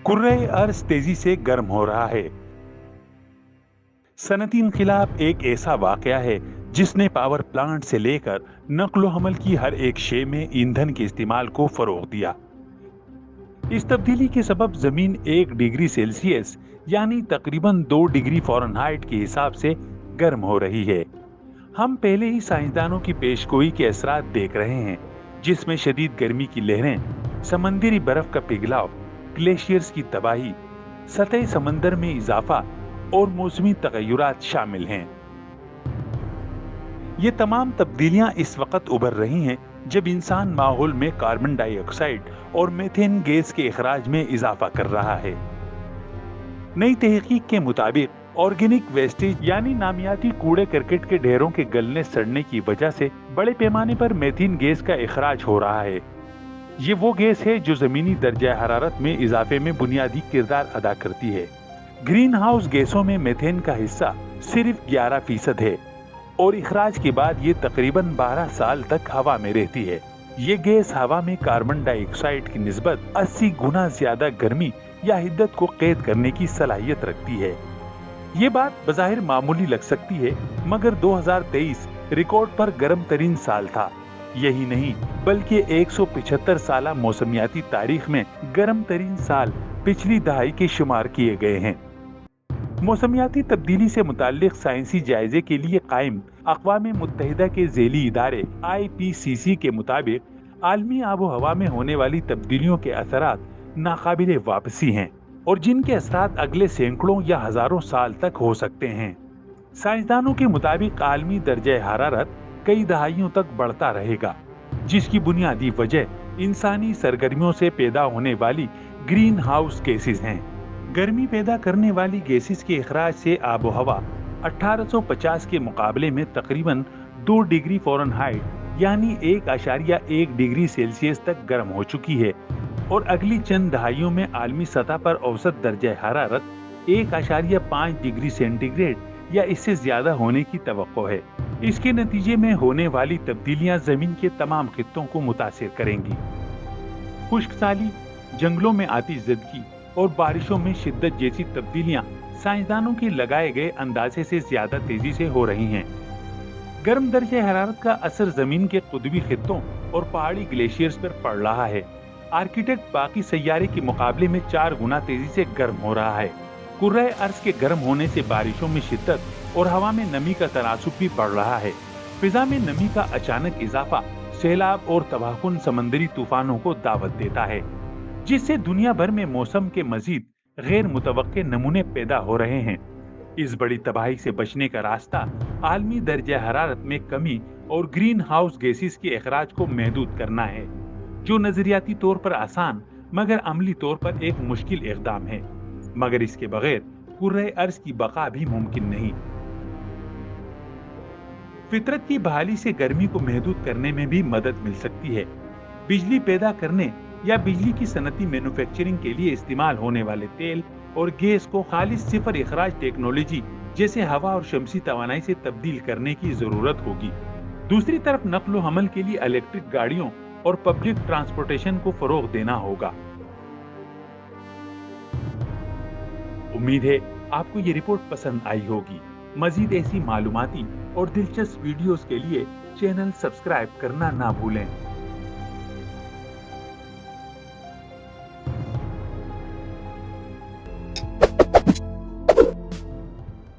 कुर्रे अर्ज तेजी से गर्म हो रहा है। सनती इनकलाब एक ऐसा वाकया है जिसने पावर प्लांट से लेकर नक्लो हमल की हर एक शे में ईंधन के इस्तेमाल को फरोग दिया। इस तब्दीली के सबब जमीन 1 डिग्री सेल्सियस यानी तकरीबन 2 डिग्री फ़ारेनहाइट के हिसाब से गर्म हो रही है। हम पहले ही साइंसदानों की पेशगोई के असरात देख रहे हैं, जिसमें शदीद गर्मी की लहरें, समंदरी बर्फ का पिघलाव, ग्लेशियर्स की तबाही, सतह समंदर में इजाफा और मौसमी तगय्युरात शामिल हैं। ये तमाम तब्दीलियां इस वक्त उभर रही हैं जब इंसान माहौल में कार्बन डाइऑक्साइड और मीथेन गैस के इखराज में इजाफा कर रहा है। नई तहकीक के मुताबिक ऑर्गेनिक वेस्टेज यानी नामियाती कूड़े करकट के ढेरों के गलने सड़ने की वजह से बड़े पैमाने पर मीथेन गैस का इखराज हो रहा है। ये वो गैस है जो जमीनी दर्जा हरारत में इजाफे में बुनियादी किरदार अदा करती है। ग्रीन हाउस गैसों में मीथेन का हिस्सा सिर्फ 11% है और इखराज के बाद ये तकरीबन 12 साल तक हवा में रहती है। ये गैस हवा में कार्बन डाइऑक्साइड की निस्बत 80 गुना ज्यादा गर्मी या हिद्दत को कैद करने की सलाहियत रखती है। ये बात बज़ाहिर मामूली लग सकती है, मगर 2023 रिकॉर्ड पर गर्म तरीन साल था। यही नहीं बल्कि 175 साला मौसमियाती तारीख में गर्म तरीन साल पिछली दहाई के शुमार किए गए हैं। मौसमियाती तब्दीली से मुताल्लिक साइंसी जायजे के लिए कायम अक़वाम मुत्तहिदा के ज़ेली इदारे IPCC के मुताबिक आलमी आबो हवा में होने वाली तब्दीलियों के असरात नाकाबिले वापसी हैं और जिनके असरात अगले सैकड़ों या हजारों साल तक हो सकते हैं। साइंसदानों के मुताबिक आलमी दर्जा हरारत कई दहाइयों तक बढ़ता रहेगा, जिसकी बुनियादी वजह इंसानी सरगर्मियों से पैदा होने वाली ग्रीन हाउस गैसेस हैं। गर्मी पैदा करने वाली गैसेस के इखराज से आबो हवा 1850 के मुकाबले में तकरीबन 2 डिग्री फ़ारेनहाइट यानी 1.1 डिग्री सेल्सियस तक गर्म हो चुकी है और अगली चंद दहाइयों में आलमी सतह पर औसत दर्जा हरारत 1.5 डिग्री सेंटीग्रेड या इससे ज्यादा होने की तवक्को है। इसके नतीजे में होने वाली तब्दीलियां जमीन के तमाम खित्तों को मुतासिर करेंगी। खुश्क साली, जंगलों में आतिशज़दगी और बारिशों में शिद्दत जैसी तब्दीलियां साइंसदानों के लगाए गए अंदाजे से ज्यादा तेजी से हो रही हैं। गर्म दर्जे हरारत का असर जमीन के कुतबी खित्तों और पहाड़ी ग्लेशियर्स पर पड़ रहा है। आर्किटेक्ट बाकी सैयारे के मुकाबले में 4 गुना तेजी से गर्म हो रहा है। कुर्रे अर्ज के गर्म होने से बारिशों में शिद्दत और हवा में नमी का तनासुब भी बढ़ रहा है। फिजा में नमी का अचानक इजाफा सैलाब और तबाहकुन समंदरी तूफानों को दावत देता है, जिससे दुनिया भर में मौसम के मजीद गैर मुतवक्के नमूने पैदा हो रहे हैं। इस बड़ी तबाही से बचने का रास्ता आलमी दर्जा हरारत में कमी और ग्रीन हाउस गैसेस के अखराज को महदूद करना है, जो नजरियाती तौर पर आसान मगर अमली तौर पर एक मुश्किल इक़दाम है। मगर इसके बगैर कुर्रे अर्ज की बका भी मुमकिन नहीं। फितरत की बहाली से गर्मी को महदूद करने में भी मदद मिल सकती है। बिजली पैदा करने या बिजली की सनती मैन्युफैक्चरिंग के लिए इस्तेमाल होने वाले तेल और गैस को खालिस सिफर इखराज टेक्नोलॉजी जैसे हवा और शमसी तवानाई से तब्दील करने की जरूरत होगी। दूसरी तरफ नक्ल हमल के लिए इलेक्ट्रिक गाड़ियों और पब्लिक ट्रांसपोर्टेशन को फरोग देना होगा। उम्मीद है आपको ये रिपोर्ट पसंद आई होगी। मजीद ऐसी मालूमाती और दिलचस्प वीडियोस के लिए चैनल सब्सक्राइब करना ना भूलें।